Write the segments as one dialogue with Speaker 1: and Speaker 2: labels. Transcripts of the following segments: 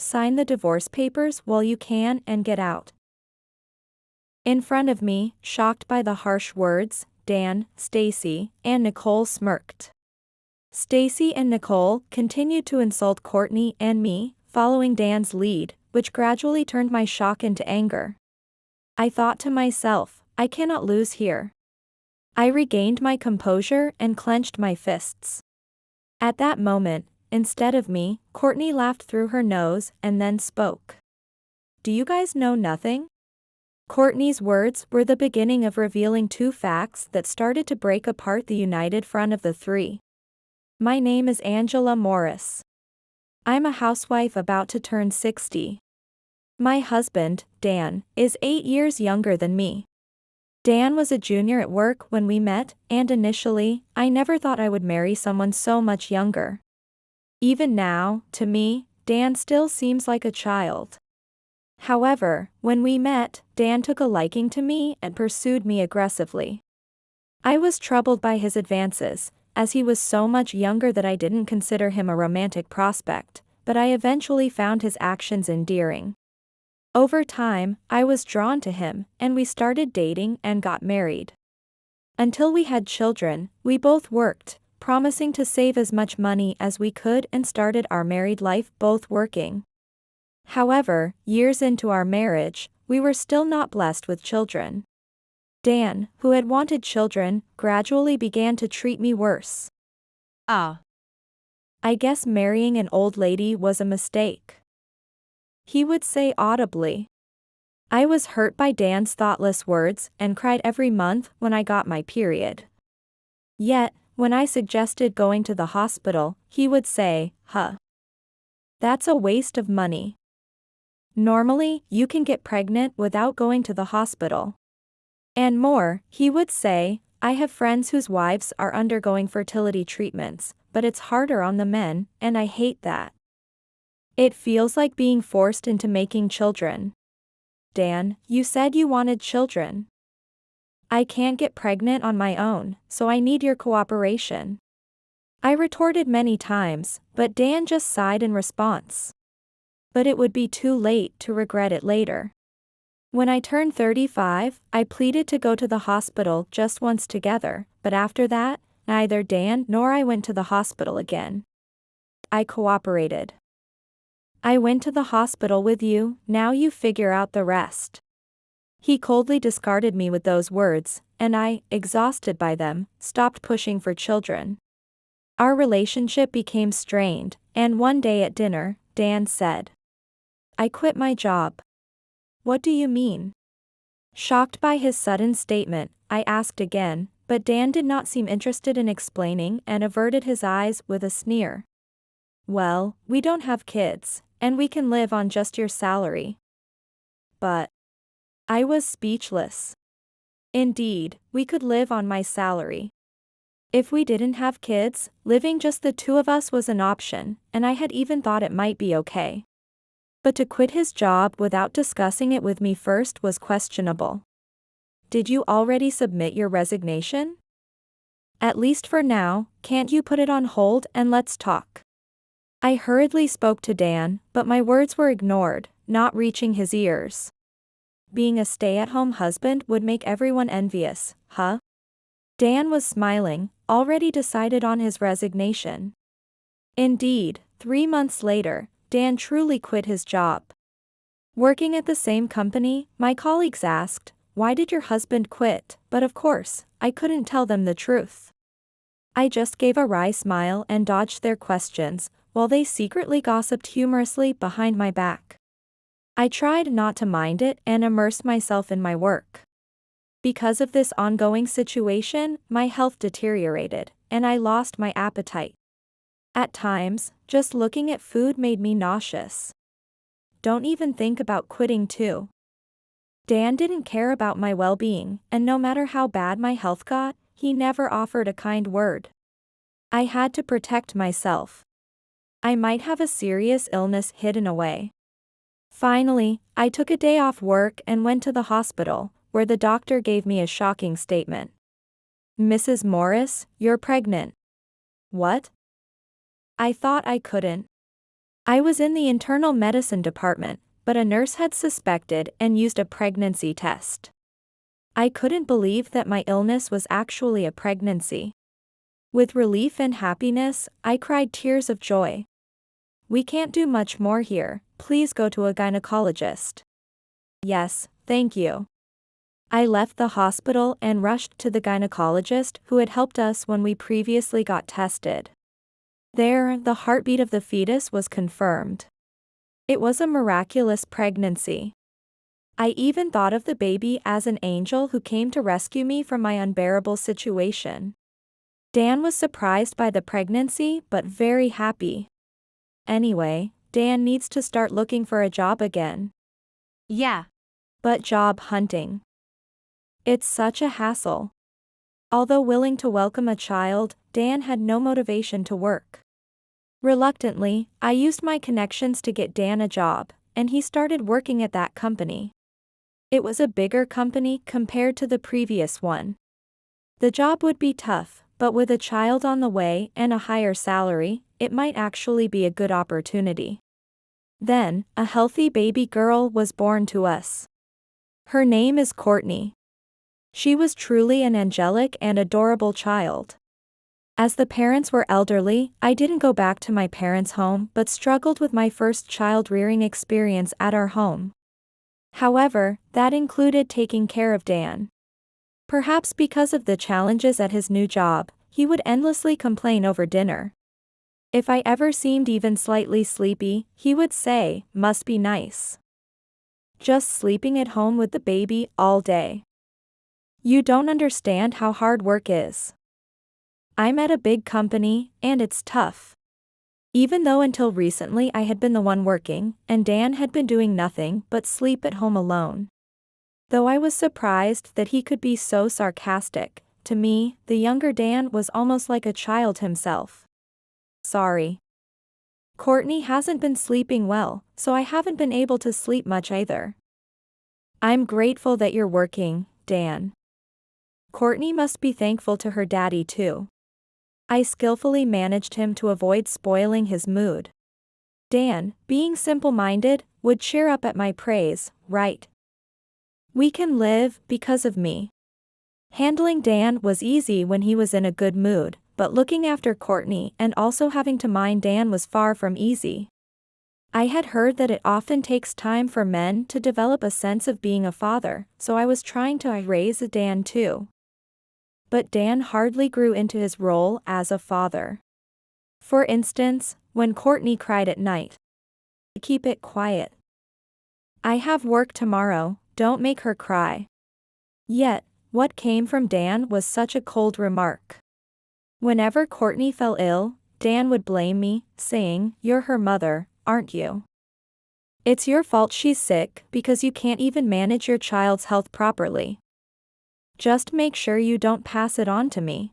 Speaker 1: sign the divorce papers while you can and get out." In front of me, shocked by the harsh words, Dan, Stacy, and Nicole smirked. Stacy and Nicole continued to insult Courtney and me, following Dan's lead, which gradually turned my shock into anger. I thought to myself, I cannot lose here. I regained my composure and clenched my fists. At that moment, instead of me, Courtney laughed through her nose and then spoke. "Do you guys know nothing?" Courtney's words were the beginning of revealing two facts that started to break apart the united front of the three. My name is Angela Morris. I'm a housewife about to turn 60. My husband, Dan, is 8 years younger than me. Dan was a junior at work when we met, and initially, I never thought I would marry someone so much younger. Even now, to me, Dan still seems like a child. However, when we met, Dan took a liking to me and pursued me aggressively. I was troubled by his advances, as he was so much younger that I didn't consider him a romantic prospect, but I eventually found his actions endearing. Over time, I was drawn to him, and we started dating and got married. Until we had children, we both worked, promising to save as much money as we could, and started our married life both working. However, years into our marriage, we were still not blessed with children. Dan, who had wanted children, gradually began to treat me worse. I guess marrying an old lady was a mistake," he would say audibly. I was hurt by Dan's thoughtless words and cried every month when I got my period. Yet, when I suggested going to the hospital, he would say, "That's a waste of money. Normally, you can get pregnant without going to the hospital." And more, he would say, "I have friends whose wives are undergoing fertility treatments, but it's harder on the men, and I hate that. It feels like being forced into making children. Dan, you said you wanted children. I can't get pregnant on my own, so I need your cooperation." I retorted many times, but Dan just sighed in response. But it would be too late to regret it later. When I turned 35, I pleaded to go to the hospital just once together, but after that, neither Dan nor I went to the hospital again. I cooperated. "I went to the hospital with you, now you figure out the rest." He coldly discarded me with those words, and I, exhausted by them, stopped pushing for children. Our relationship became strained, and one day at dinner, Dan said, "I quit my job." "What do you mean?" Shocked by his sudden statement, I asked again, but Dan did not seem interested in explaining and averted his eyes with a sneer. "Well, we don't have kids, and we can live on just your salary." But I was speechless. Indeed, we could live on my salary. If we didn't have kids, living just the two of us was an option, and I had even thought it might be okay. But to quit his job without discussing it with me first was questionable. "Did you already submit your resignation? At least for now, can't you put it on hold and let's talk?" I hurriedly spoke to Dan, but my words were ignored, not reaching his ears. Being a stay-at-home husband would make everyone envious, huh? Dan was smiling, already decided on his resignation. Indeed, 3 months later, Dan truly quit his job. Working at the same company, my colleagues asked, "Why did your husband quit?" But of course, I couldn't tell them the truth. I just gave a wry smile and dodged their questions, while they secretly gossiped humorously behind my back. I tried not to mind it and immersed myself in my work. Because of this ongoing situation, my health deteriorated, and I lost my appetite. At times, just looking at food made me nauseous. Don't even think about quitting too. Dan didn't care about my well-being, and no matter how bad my health got, he never offered a kind word. I had to protect myself. I might have a serious illness hidden away. Finally, I took a day off work and went to the hospital, where the doctor gave me a shocking statement. "Mrs. Morris, you're pregnant." What? I thought I couldn't I was in the internal medicine department, but a nurse had suspected and used a pregnancy test. I couldn't believe that my illness was actually a pregnancy. With relief and happiness, I cried tears of joy. "We can't do much more here, please go to a gynecologist." "Yes, thank you." I left the hospital and rushed to the gynecologist who had helped us when we previously got tested. There, the heartbeat of the fetus was confirmed. It was a miraculous pregnancy. I even thought of the baby as an angel who came to rescue me from my unbearable situation. Dan was surprised by the pregnancy but very happy. Anyway, Dan needs to start looking for a job again.
Speaker 2: Yeah.
Speaker 1: But job hunting. It's such a hassle. Although willing to welcome a child, Dan had no motivation to work. Reluctantly, I used my connections to get Dan a job, and he started working at that company. It was a bigger company compared to the previous one. The job would be tough, but with a child on the way and a higher salary, it might actually be a good opportunity. Then, a healthy baby girl was born to us. Her name is Courtney. She was truly an angelic and adorable child. As the parents were elderly, I didn't go back to my parents' home but struggled with my first child-rearing experience at our home. However, that included taking care of Dan. Perhaps because of the challenges at his new job, he would endlessly complain over dinner. If I ever seemed even slightly sleepy, he would say, "Must be nice. Just sleeping at home with the baby all day. You don't understand how hard work is. I'm at a big company, and it's tough." Even though until recently I had been the one working, and Dan had been doing nothing but sleep at home alone. Though I was surprised that he could be so sarcastic, to me, the younger Dan was almost like a child himself. "Sorry. Courtney hasn't been sleeping well, so I haven't been able to sleep much either." "I'm grateful that you're working, Dan." Courtney must be thankful to her daddy too. I skillfully managed him to avoid spoiling his mood. Dan, being simple-minded, would cheer up at my praise, right? "We can live because of me." Handling Dan was easy when he was in a good mood, but looking after Courtney and also having to mind Dan was far from easy. I had heard that it often takes time for men to develop a sense of being a father, so I was trying to raise Dan too. But Dan hardly grew into his role as a father. For instance, when Courtney cried at night, "Keep it quiet. I have work tomorrow, don't make her cry." Yet, what came from Dan was such a cold remark. Whenever Courtney fell ill, Dan would blame me, saying, "You're her mother, aren't you? It's your fault she's sick because you can't even manage your child's health properly. Just make sure you don't pass it on to me."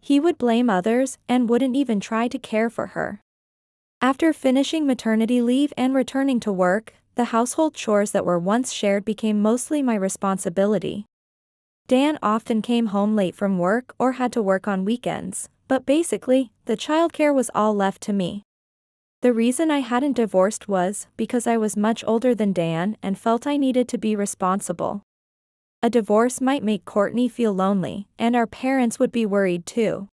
Speaker 1: He would blame others and wouldn't even try to care for her. After finishing maternity leave and returning to work, the household chores that were once shared became mostly my responsibility. Dan often came home late from work or had to work on weekends, but basically, the childcare was all left to me. The reason I hadn't divorced was because I was much older than Dan and felt I needed to be responsible. A divorce might make Courtney feel lonely, and our parents would be worried too.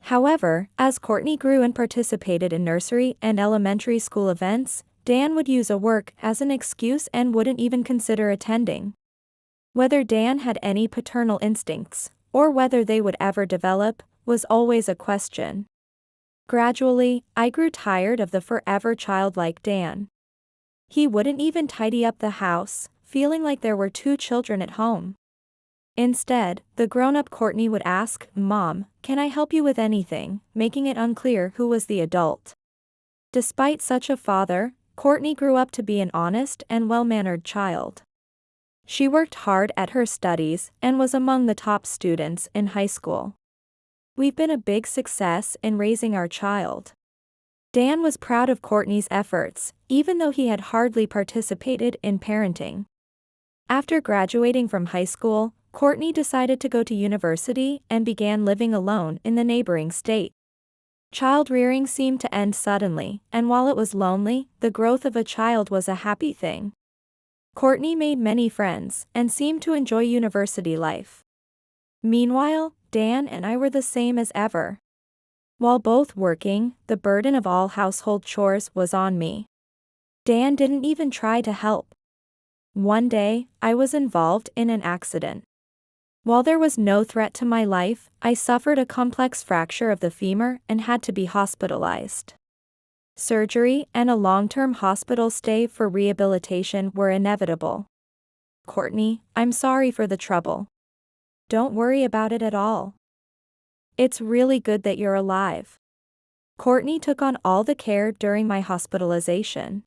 Speaker 1: However, as Courtney grew and participated in nursery and elementary school events, Dan would use a work as an excuse and wouldn't even consider attending. Whether Dan had any paternal instincts, or whether they would ever develop, was always a question. Gradually, I grew tired of the forever childlike Dan. He wouldn't even tidy up the house, feeling like there were two children at home. Instead, the grown-up Courtney would ask, "Mom, can I help you with anything?" making it unclear who was the adult. Despite such a father, Courtney grew up to be an honest and well-mannered child. She worked hard at her studies and was among the top students in high school. We've been a big success in raising our child. Dan was proud of Courtney's efforts, even though he had hardly participated in parenting. After graduating from high school, Courtney decided to go to university and began living alone in the neighboring state. Child rearing seemed to end suddenly, and while it was lonely, the growth of a child was a happy thing. Courtney made many friends, and seemed to enjoy university life. Meanwhile, Dan and I were the same as ever. While both working, the burden of all household chores was on me. Dan didn't even try to help. One day, I was involved in an accident. While there was no threat to my life, I suffered a complex fracture of the femur and had to be hospitalized. Surgery and a long-term hospital stay for rehabilitation were inevitable. Courtney, I'm sorry for the trouble. Don't worry about it at all. It's really good that you're alive. Courtney took on all the care during my hospitalization.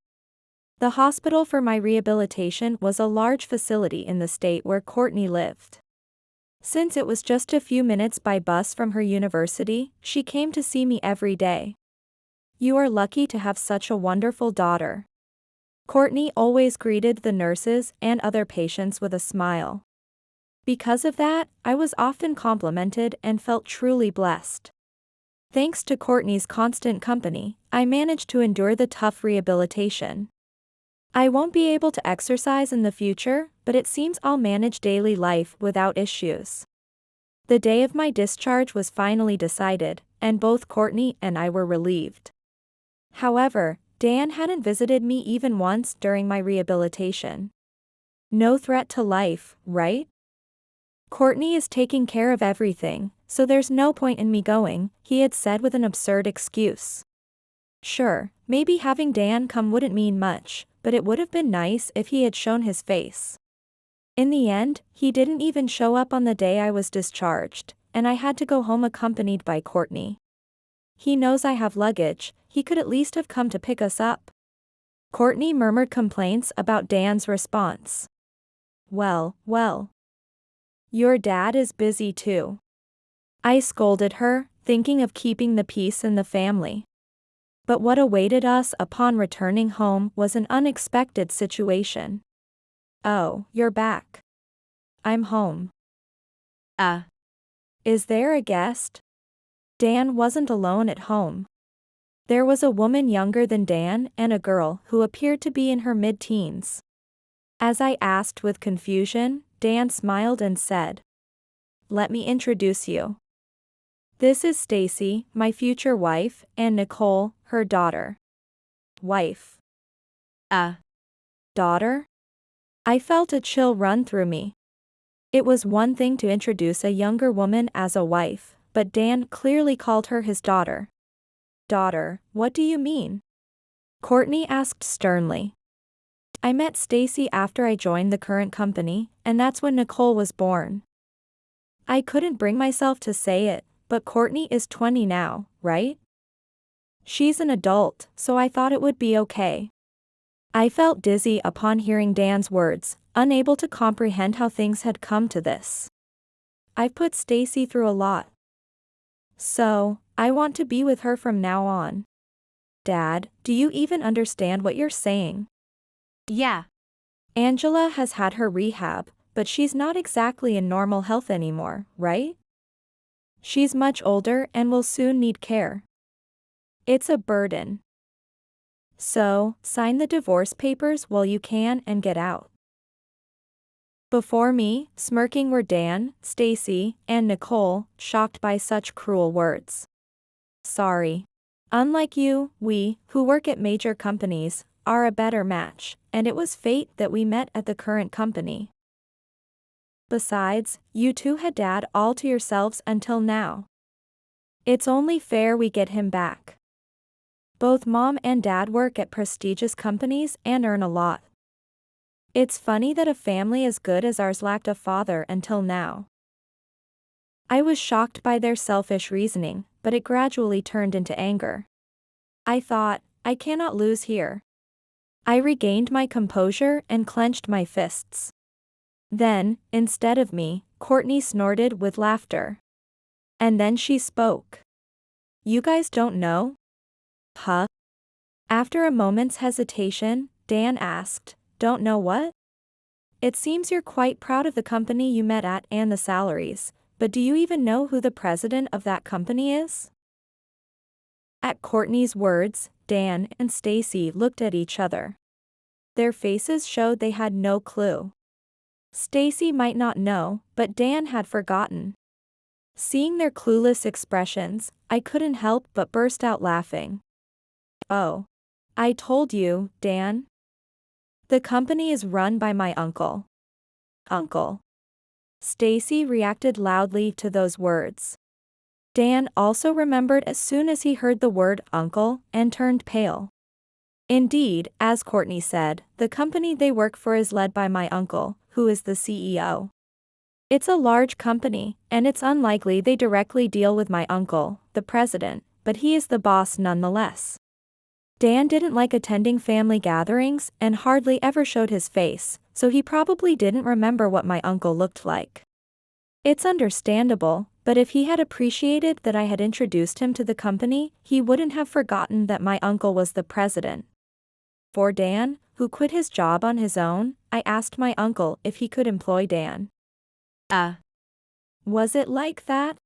Speaker 1: The hospital for my rehabilitation was a large facility in the state where Courtney lived. Since it was just a few minutes by bus from her university, she came to see me every day. You are lucky to have such a wonderful daughter. Courtney always greeted the nurses and other patients with a smile. Because of that, I was often complimented and felt truly blessed. Thanks to Courtney's constant company, I managed to endure the tough rehabilitation. I won't be able to exercise in the future, but it seems I'll manage daily life without issues. The day of my discharge was finally decided, and both Courtney and I were relieved. However, Dan hadn't visited me even once during my rehabilitation. No threat to life, right? Courtney is taking care of everything, so there's no point in me going, he had said with an absurd excuse. Sure, maybe having Dan come wouldn't mean much, but it would have been nice if he had shown his face. In the end, he didn't even show up on the day I was discharged, and I had to go home accompanied by Courtney. He knows I have luggage, he could at least have come to pick us up. Courtney murmured complaints about Dan's response. Well. Your dad is busy too. I scolded her, thinking of keeping the peace in the family. But what awaited us upon returning home was an unexpected situation. Oh, you're back. I'm home. Is there a guest? Dan wasn't alone at home. There was a woman younger than Dan and a girl who appeared to be in her mid-teens. As I asked with confusion, Dan smiled and said, "Let me introduce you. This is Stacy, my future wife, and Nicole, her daughter." Wife. Daughter? I felt a chill run through me. It was one thing to introduce a younger woman as a wife, but Dan clearly called her his daughter. Daughter, what do you mean? Courtney asked sternly. I met Stacy after I joined the current company, and that's when Nicole was born. I couldn't bring myself to say it, but Courtney is 20 now, right? She's an adult, so I thought it would be okay. I felt dizzy upon hearing Dan's words, unable to comprehend how things had come to this. I've put Stacy through a lot. So, I want to be with her from now on. Dad, do you even understand what you're saying?
Speaker 2: Yeah.
Speaker 1: Angela has had her rehab, but she's not exactly in normal health anymore, right? She's much older and will soon need care. It's a burden. So, sign the divorce papers while you can and get out. Before me, smirking were Dan, Stacy, and Nicole, shocked by such cruel words. Sorry. Unlike you, we, who work at major companies, are a better match, and it was fate that we met at the current company. Besides, you two had Dad all to yourselves until now. It's only fair we get him back. Both Mom and Dad work at prestigious companies and earn a lot. It's funny that a family as good as ours lacked a father until now. I was shocked by their selfish reasoning, but it gradually turned into anger. I thought, I cannot lose here. I regained my composure and clenched my fists. Then, instead of me, Courtney snorted with laughter. And then she spoke. You guys don't know? Huh? After a moment's hesitation, Dan asked, don't know what? It seems you're quite proud of the company you met at and the salaries, but do you even know who the president of that company is? At Courtney's words, Dan and Stacy looked at each other. Their faces showed they had no clue. Stacy might not know, but Dan had forgotten. Seeing their clueless expressions, I couldn't help but burst out laughing. Oh. I told you, Dan. The company is run by my uncle. Uncle. Stacy reacted loudly to those words. Dan also remembered as soon as he heard the word uncle and turned pale. Indeed, as Courtney said, the company they work for is led by my uncle, who is the CEO. It's a large company, and it's unlikely they directly deal with my uncle, the president, but he is the boss nonetheless. Dan didn't like attending family gatherings and hardly ever showed his face, so he probably didn't remember what my uncle looked like. It's understandable, but if he had appreciated that I had introduced him to the company, he wouldn't have forgotten that my uncle was the president. For Dan, who quit his job on his own, I asked my uncle if he could employ Dan. Was it like that?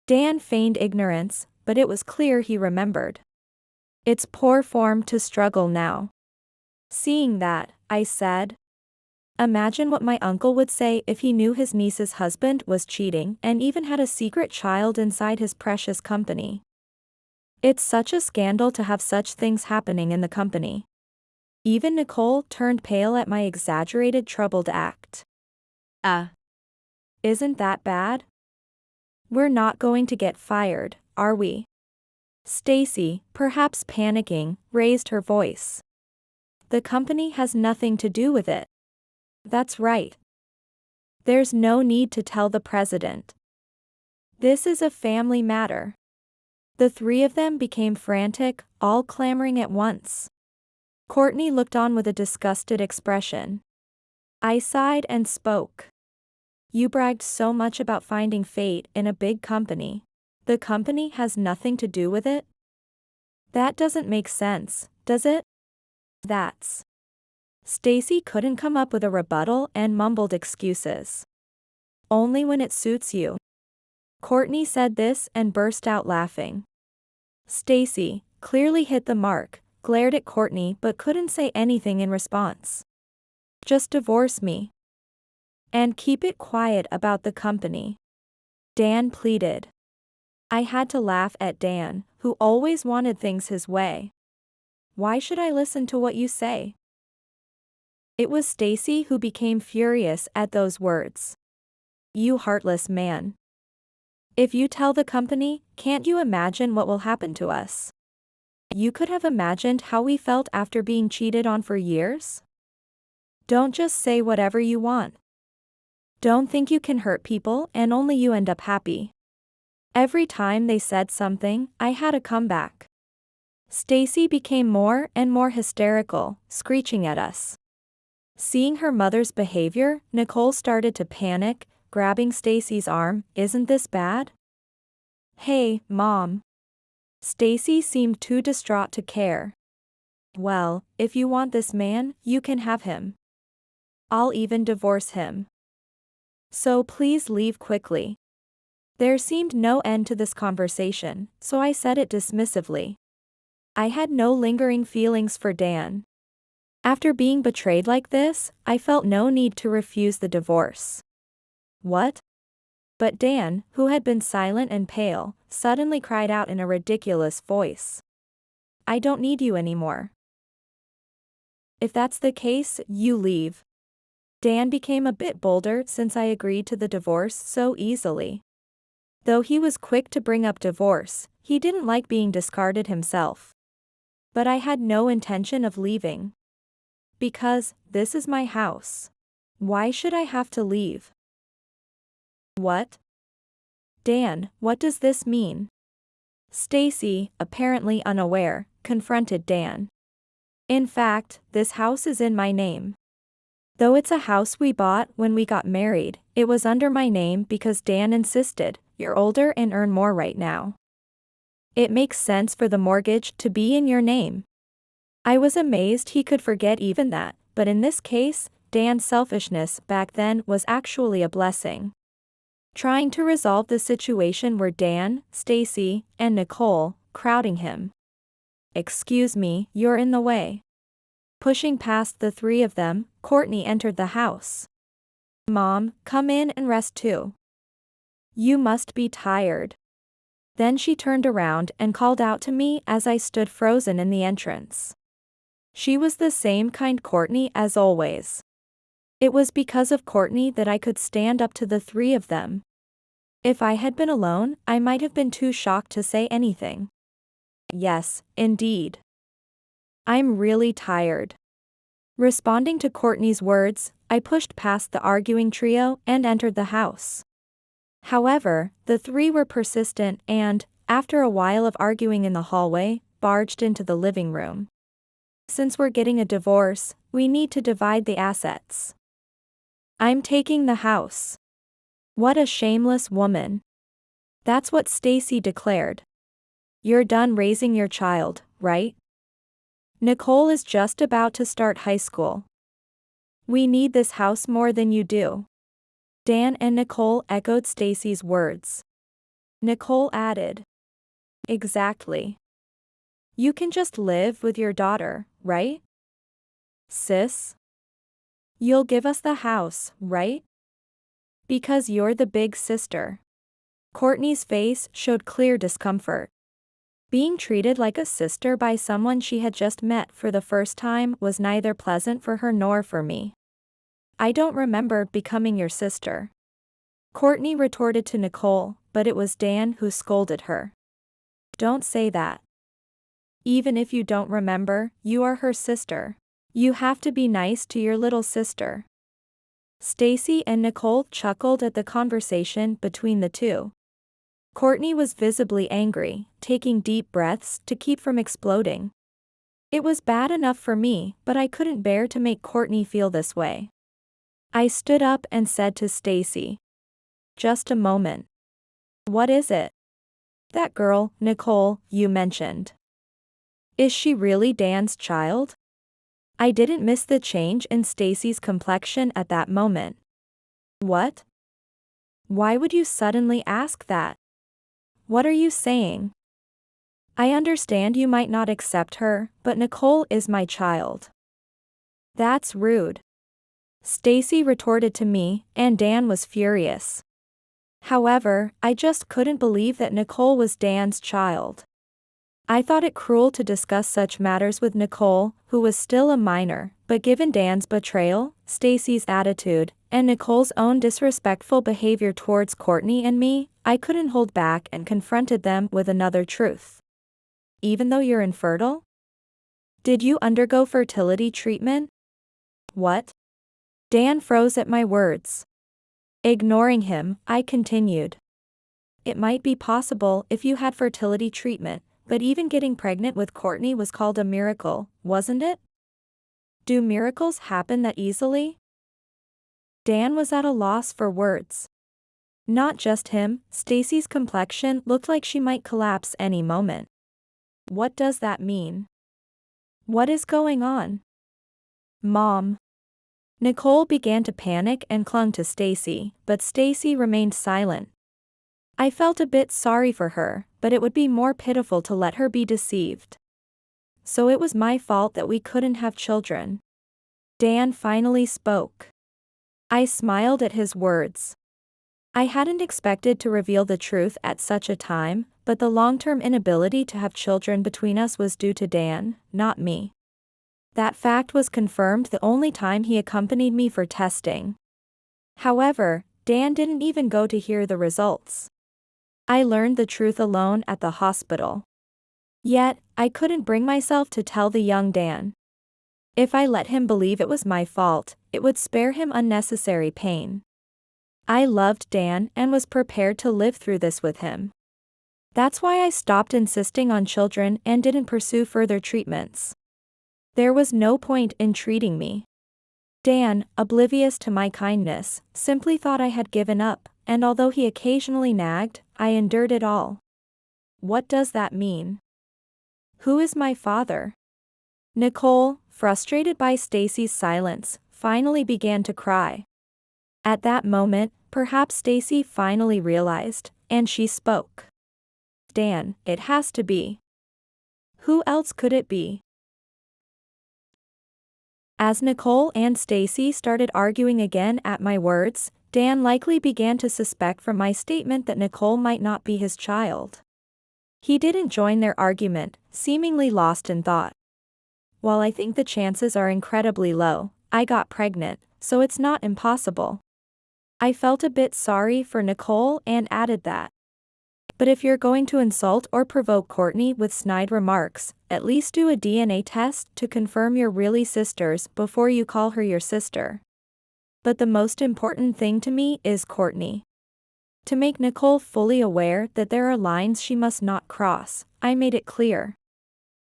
Speaker 1: Dan feigned ignorance, but it was clear he remembered. It's poor form to struggle now. Seeing that, I said, imagine what my uncle would say if he knew his niece's husband was cheating and even had a secret child inside his precious company. It's such a scandal to have such things happening in the company. Even Nicole turned pale at my exaggerated troubled act. Isn't that bad? We're not going to get fired, are we? Stacy, perhaps panicking, raised her voice. The company has nothing to do with it. That's right. There's no need to tell the president. This is a family matter. The three of them became frantic, all clamoring at once. Courtney looked on with a disgusted expression. I sighed and spoke. You bragged so much about finding fate in a big company. The company has nothing to do with it? That doesn't make sense, does it? That's. Stacy couldn't come up with a rebuttal and mumbled excuses. Only when it suits you. Courtney said this and burst out laughing. Stacy, clearly hit the mark, glared at Courtney but couldn't say anything in response. Just divorce me. And keep it quiet about the company. Dan pleaded. I had to laugh at Dan, who always wanted things his way. Why should I listen to what you say? It was Stacy who became furious at those words. You heartless man. If you tell the company, can't you imagine what will happen to us? You could have imagined how we felt after being cheated on for years? Don't just say whatever you want. Don't think you can hurt people and only you end up happy. Every time they said something, I had a comeback. Stacy became more and more hysterical, screeching at us. Seeing her mother's behavior, Nicole started to panic, grabbing Stacy's arm. Isn't this bad? Hey, Mom. Stacy seemed too distraught to care. Well, if you want this man, you can have him. I'll even divorce him. So please leave quickly. There seemed no end to this conversation, so I said it dismissively. I had no lingering feelings for Dan. After being betrayed like this, I felt no need to refuse the divorce. What? But Dan, who had been silent and pale, suddenly cried out in a ridiculous voice. I don't need you anymore. If that's the case, you leave. Dan became a bit bolder since I agreed to the divorce so easily. Though he was quick to bring up divorce, he didn't like being discarded himself. But I had no intention of leaving. Because, this is my house. Why should I have to leave? What? Dan, what does this mean? Stacy, apparently unaware, confronted Dan. In fact, this house is in my name. Though it's a house we bought when we got married, it was under my name because Dan insisted, you're older and earn more right now. It makes sense for the mortgage to be in your name. I was amazed he could forget even that, but in this case, Dan's selfishness back then was actually a blessing. Trying to resolve the situation were Dan, Stacy, and Nicole, crowding him. "Excuse me, you're in the way." Pushing past the three of them, Courtney entered the house. "Mom, come in and rest too. You must be tired." Then she turned around and called out to me as I stood frozen in the entrance. She was the same kind Courtney as always. It was because of Courtney that I could stand up to the three of them. If I had been alone, I might have been too shocked to say anything. "Yes, indeed. I'm really tired." Responding to Courtney's words, I pushed past the arguing trio and entered the house. However, the three were persistent and, after a while of arguing in the hallway, barged into the living room. "Since we're getting a divorce, we need to divide the assets. I'm taking the house." What a shameless woman. That's what Stacy declared. "You're done raising your child, right? Nicole is just about to start high school. We need this house more than you do." Dan and Nicole echoed Stacy's words. Nicole added, "Exactly. You can just live with your daughter, right? Sis? You'll give us the house, right? Because you're the big sister." Courtney's face showed clear discomfort. Being treated like a sister by someone she had just met for the first time was neither pleasant for her nor for me. "I don't remember becoming your sister," Courtney retorted to Nicole, but it was Dan who scolded her. "Don't say that. Even if you don't remember, you are her sister. You have to be nice to your little sister." Stacy and Nicole chuckled at the conversation between the two. Courtney was visibly angry, taking deep breaths to keep from exploding. It was bad enough for me, but I couldn't bear to make Courtney feel this way. I stood up and said to Stacy, "Just a moment. What is it?" "That girl, Nicole, you mentioned. Is she really Dan's child?" I didn't miss the change in Stacy's complexion at that moment. "What? Why would you suddenly ask that? What are you saying? I understand you might not accept her, but Nicole is my child." "That's rude," Stacy retorted to me, and Dan was furious. However, I just couldn't believe that Nicole was Dan's child. I thought it cruel to discuss such matters with Nicole, who was still a minor, but given Dan's betrayal, Stacy's attitude, and Nicole's own disrespectful behavior towards Courtney and me, I couldn't hold back and confronted them with another truth. "Even though you're infertile? Did you undergo fertility treatment?" "What?" Dan froze at my words. Ignoring him, I continued. "It might be possible if you had fertility treatment, but even getting pregnant with Courtney was called a miracle, wasn't it? Do miracles happen that easily?" Dan was at a loss for words. Not just him, Stacy's complexion looked like she might collapse any moment. "What does that mean? What is going on?" "Mom." Nicole began to panic and clung to Stacy, but Stacy remained silent. I felt a bit sorry for her, but it would be more pitiful to let her be deceived. "So it was my fault that we couldn't have children." Dan finally spoke. I smiled at his words. I hadn't expected to reveal the truth at such a time, but the long-term inability to have children between us was due to Dan, not me. That fact was confirmed the only time he accompanied me for testing. However, Dan didn't even go to hear the results. I learned the truth alone at the hospital. Yet, I couldn't bring myself to tell the young Dan. If I let him believe it was my fault, it would spare him unnecessary pain. I loved Dan and was prepared to live through this with him. That's why I stopped insisting on children and didn't pursue further treatments. There was no point in treating me. Dan, oblivious to my kindness, simply thought I had given up, and although he occasionally nagged, I endured it all. What does that mean? Who is my father? Nicole, frustrated by Stacy's silence, finally began to cry. At that moment, perhaps Stacy finally realized, and she spoke. Dan, it has to be. Who else could it be? As Nicole and Stacy started arguing again at my words, Dan likely began to suspect from my statement that Nicole might not be his child. He didn't join their argument, seemingly lost in thought. While I think the chances are incredibly low, I got pregnant, so it's not impossible. I felt a bit sorry for Nicole and added that. But if you're going to insult or provoke Courtney with snide remarks, at least do a DNA test to confirm you're really sisters before you call her your sister. But the most important thing to me is Courtney. To make Nicole fully aware that there are lines she must not cross, I made it clear.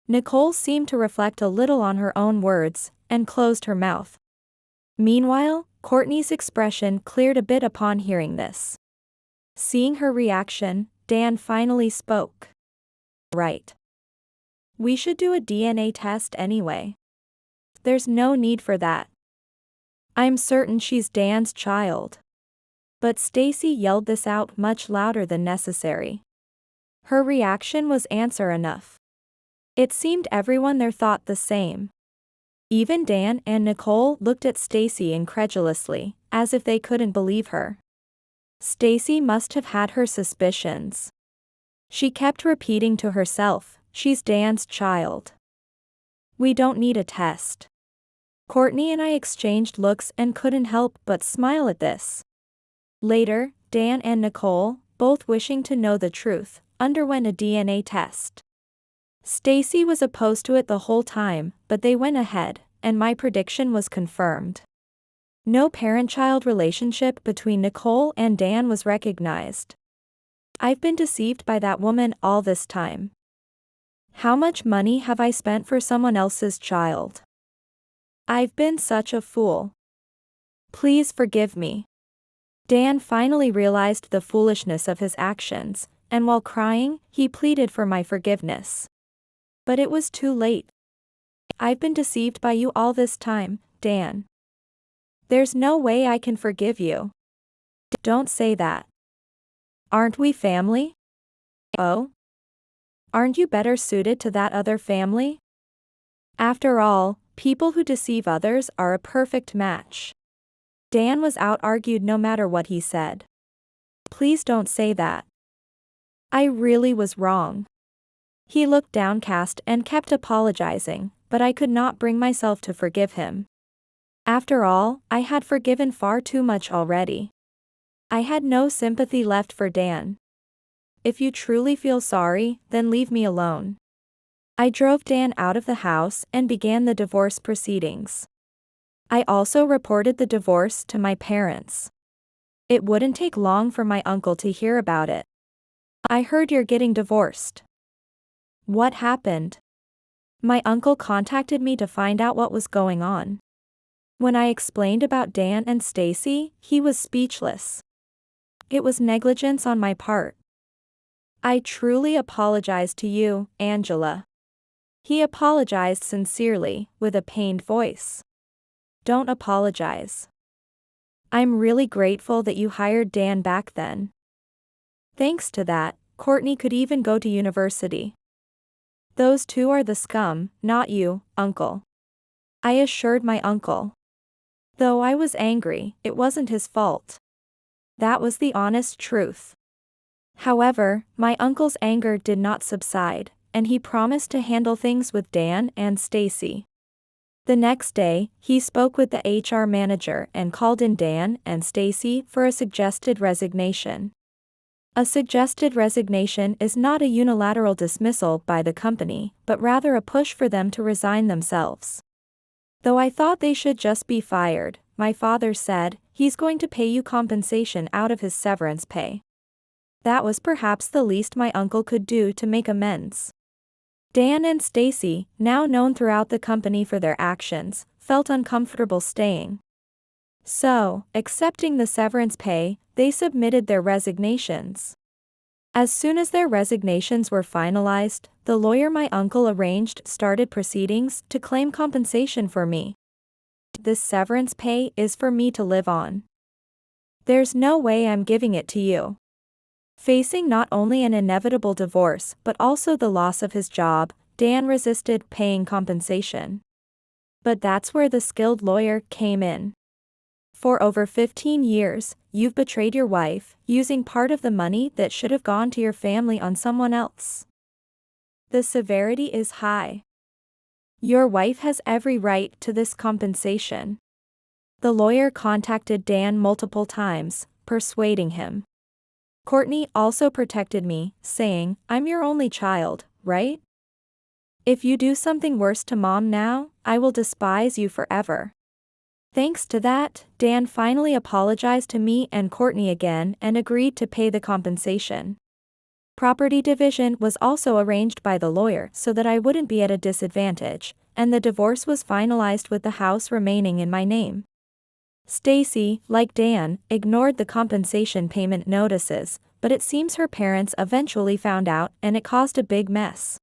Speaker 1: Nicole seemed to reflect a little on her own words, and closed her mouth. Meanwhile, Courtney's expression cleared a bit upon hearing this. Seeing her reaction, Dan finally spoke. Right. We should do a DNA test anyway. There's no need for that. I'm certain she's Dan's child. But Stacy yelled this out much louder than necessary. Her reaction was answer enough. It seemed everyone there thought the same. Even Dan and Nicole looked at Stacy incredulously, as if they couldn't believe her. Stacy must have had her suspicions. She kept repeating to herself, she's Dan's child. We don't need a test. Courtney and I exchanged looks and couldn't help but smile at this. Later, Dan and Nicole, both wishing to know the truth, underwent a DNA test. Stacy was opposed to it the whole time, but they went ahead, and my prediction was confirmed. No parent-child relationship between Nicole and Dan was recognized. I've been deceived by that woman all this time. How much money have I spent for someone else's child? I've been such a fool. Please forgive me. Dan finally realized the foolishness of his actions, and while crying, he pleaded for my forgiveness. But it was too late. I've been deceived by you all this time, Dan. There's no way I can forgive you. Don't say that. Aren't we family? Oh? Aren't you better suited to that other family? After all, people who deceive others are a perfect match. Dan was out-argued no matter what he said. Please don't say that. I really was wrong. He looked downcast and kept apologizing, but I could not bring myself to forgive him. After all, I had forgiven far too much already. I had no sympathy left for Dan. If you truly feel sorry, then leave me alone. I drove Dan out of the house and began the divorce proceedings. I also reported the divorce to my parents. It wouldn't take long for my uncle to hear about it. I heard you're getting divorced. What happened? My uncle contacted me to find out what was going on. When I explained about Dan and Stacy, he was speechless. It was negligence on my part. I truly apologize to you, Angela. He apologized sincerely, with a pained voice. Don't apologize. I'm really grateful that you hired Dan back then. Thanks to that, Courtney could even go to university. Those two are the scum, not you, Uncle. I assured my uncle. Though I was angry, it wasn't his fault. That was the honest truth. However, my uncle's anger did not subside, and he promised to handle things with Dan and Stacy. The next day, he spoke with the HR manager and called in Dan and Stacy for a suggested resignation. A suggested resignation is not a unilateral dismissal by the company, but rather a push for them to resign themselves. Though I thought they should just be fired, my father said, he's going to pay you compensation out of his severance pay. That was perhaps the least my uncle could do to make amends. Dan and Stacy, now known throughout the company for their actions, felt uncomfortable staying. So, accepting the severance pay, they submitted their resignations. As soon as their resignations were finalized, the lawyer my uncle arranged started proceedings to claim compensation for me. This severance pay is for me to live on. There's no way I'm giving it to you. Facing not only an inevitable divorce but also the loss of his job, Dan resisted paying compensation. But that's where the skilled lawyer came in. For over 15 years, you've betrayed your wife, using part of the money that should have gone to your family on someone else. The severity is high. Your wife has every right to this compensation. The lawyer contacted Dan multiple times, persuading him. Courtney also protected me, saying, "I'm your only child, right? If you do something worse to Mom now, I will despise you forever." Thanks to that, Dan finally apologized to me and Courtney again and agreed to pay the compensation. Property division was also arranged by the lawyer so that I wouldn't be at a disadvantage, and the divorce was finalized with the house remaining in my name. Stacy, like Dan, ignored the compensation payment notices, but it seems her parents eventually found out and it caused a big mess.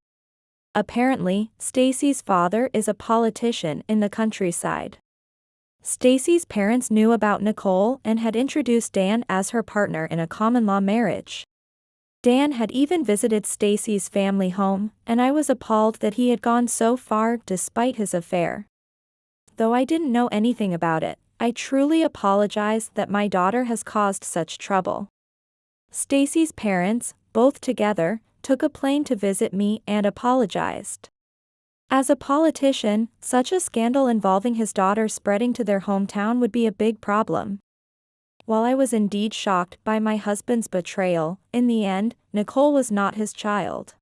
Speaker 1: Apparently, Stacy's father is a politician in the countryside. Stacy's parents knew about Nicole and had introduced Dan as her partner in a common-law marriage. Dan had even visited Stacy's family home, and I was appalled that he had gone so far despite his affair. Though I didn't know anything about it, I truly apologize that my daughter has caused such trouble. Stacy's parents, both together, took a plane to visit me and apologized. As a politician, such a scandal involving his daughter spreading to their hometown would be a big problem. While I was indeed shocked by my husband's betrayal, in the end, Nicole was not his child.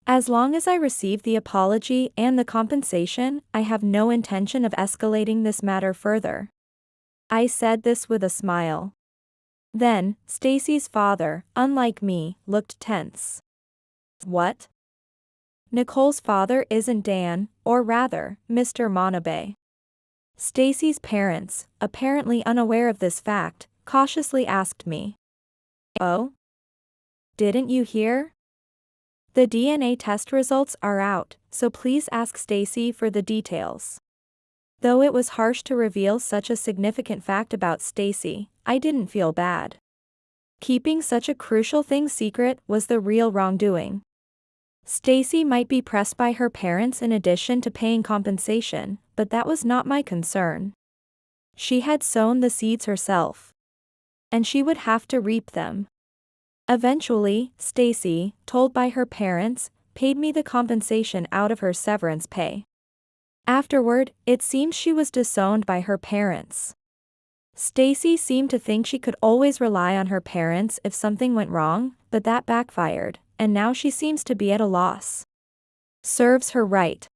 Speaker 1: As long as I receive the apology and the compensation, I have no intention of escalating this matter further. I said this with a smile. Then, Stacy's father, unlike me, looked tense. What? Nicole's father isn't Dan, or rather, Mr. Manabe. Stacy's parents, apparently unaware of this fact, cautiously asked me. Oh? Didn't you hear? The DNA test results are out, so please ask Stacy for the details. Though it was harsh to reveal such a significant fact about Stacy, I didn't feel bad. Keeping such a crucial thing secret was the real wrongdoing. Stacy might be pressed by her parents in addition to paying compensation, but that was not my concern. She had sown the seeds herself. And she would have to reap them. Eventually, Stacy, told by her parents, paid me the compensation out of her severance pay. Afterward, it seems she was disowned by her parents. Stacy seemed to think she could always rely on her parents if something went wrong, but that backfired, and now she seems to be at a loss. Serves her right.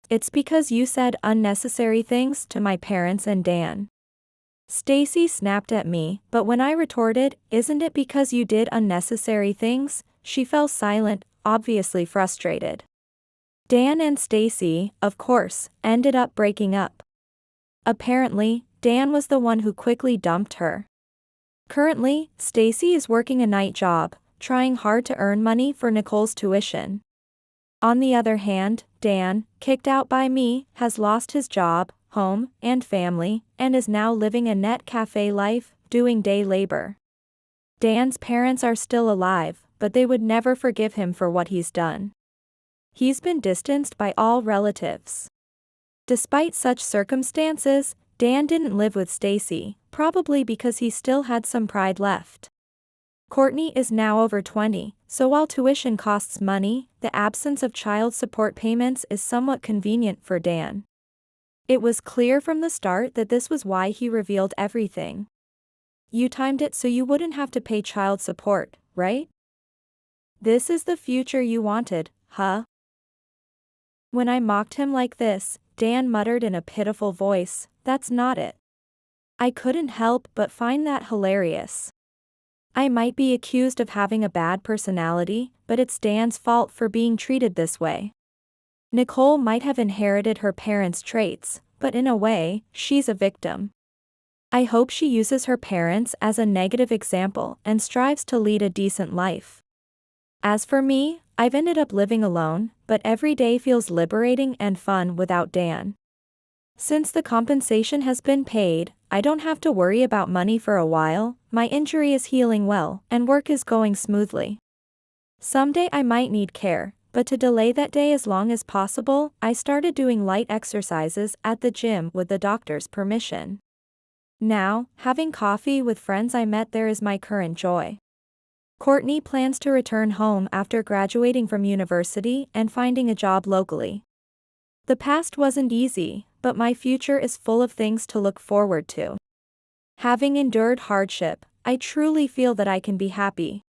Speaker 1: It's because you said unnecessary things to my parents and Dan. Stacy snapped at me, but when I retorted, "Isn't it because you did unnecessary things?" she fell silent, obviously frustrated. Dan and Stacy, of course, ended up breaking up. Apparently, Dan was the one who quickly dumped her. Currently, Stacy is working a night job, trying hard to earn money for Nicole's tuition. On the other hand, Dan, kicked out by me, has lost his job, home, and family, and is now living a net cafe life, doing day labor. Dan's parents are still alive, but they would never forgive him for what he's done. He's been distanced by all relatives. Despite such circumstances, Dan didn't live with Stacy, probably because he still had some pride left. Courtney is now over 20, so while tuition costs money, the absence of child support payments is somewhat convenient for Dan. It was clear from the start that this was why he revealed everything. You timed it so you wouldn't have to pay child support, right? This is the future you wanted, huh? When I mocked him like this, Dan muttered in a pitiful voice, "That's not it." I couldn't help but find that hilarious. I might be accused of having a bad personality, but it's Dan's fault for being treated this way. Nicole might have inherited her parents' traits, but in a way, she's a victim. I hope she uses her parents as a negative example and strives to lead a decent life. As for me, I've ended up living alone, but every day feels liberating and fun without Dan. Since the compensation has been paid, I don't have to worry about money for a while, my injury is healing well, and work is going smoothly. Someday I might need care, But to delay that day as long as possible, I started doing light exercises at the gym with the doctor's permission. Now, having coffee with friends I met there is my current joy. Courtney plans to return home after graduating from university and finding a job locally. The past wasn't easy, but my future is full of things to look forward to. Having endured hardship, I truly feel that I can be happy.